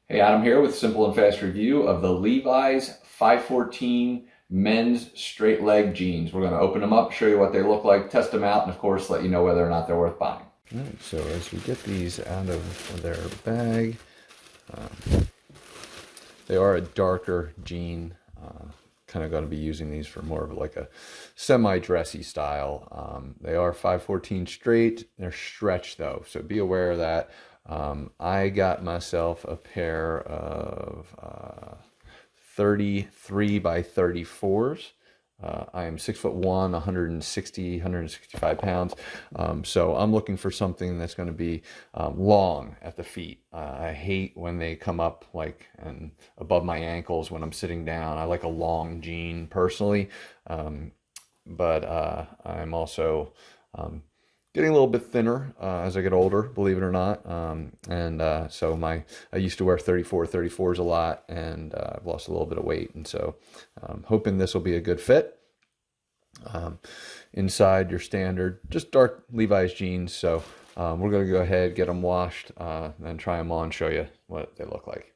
Hey, Adam here with Simple and Fast review of the Levi's 514 men's straight leg jeans. We're going to open them up, show you what they look like, test them out, and of course let you know whether or not they're worth buying. All right, so as we get these out of their bag, they are a darker jean. Kind of going to be using these for more of like a semi-dressy style. They are 514 straight. They're stretched though, so be aware of that. I got myself a pair of 33 by 34s. I am 6'1", 165 pounds. So I'm looking for something that's going to be long at the feet. I hate when they come up like and above my ankles when I'm sitting down. I like a long jean personally, but I'm also getting a little bit thinner as I get older, believe it or not. So I used to wear 34s a lot, and I've lost a little bit of weight. And so hoping this will be a good fit. Inside your standard, just dark Levi's jeans. So we're going to go ahead, get them washed, and try them on, show you what they look like.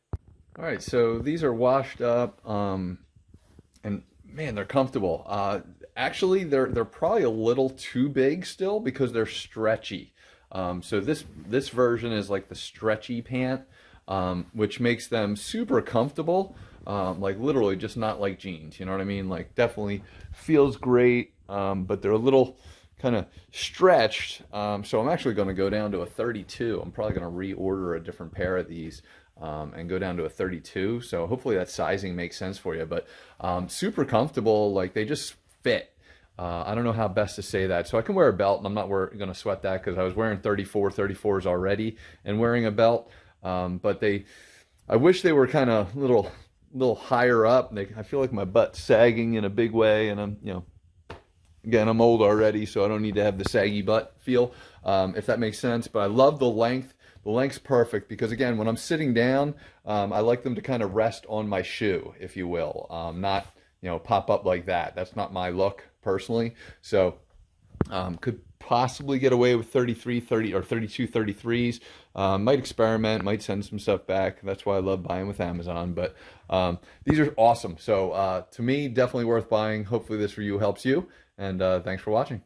All right, so these are washed up, and man, they're comfortable. Actually, they're probably a little too big still because they're stretchy. So this version is like the stretchy pant, which makes them super comfortable. Like literally just not like jeans, you know what I mean? Like definitely feels great, but they're a little kind of stretched. So I'm actually going to go down to a 32. I'm probably going to reorder a different pair of these. And go down to a 32. So hopefully that sizing makes sense for you, but super comfortable. Like they just fit. I don't know how best to say that. So I can wear a belt, and I'm not going to sweat that because I was wearing 34s already and wearing a belt. But I wish they were kind of little higher up. I feel like my butt's sagging in a big way, and again, I'm old already, so I don't need to have the saggy butt feel, if that makes sense. But I love the length. The length's perfect because, again, when I'm sitting down, I like them to kind of rest on my shoe, if you will, not, pop up like that. That's not my look personally. So could possibly get away with 33, 30, or 32, 33s. Might experiment, might send some stuff back. That's why I love buying with Amazon. But these are awesome. So to me, definitely worth buying. Hopefully this review helps you. And thanks for watching.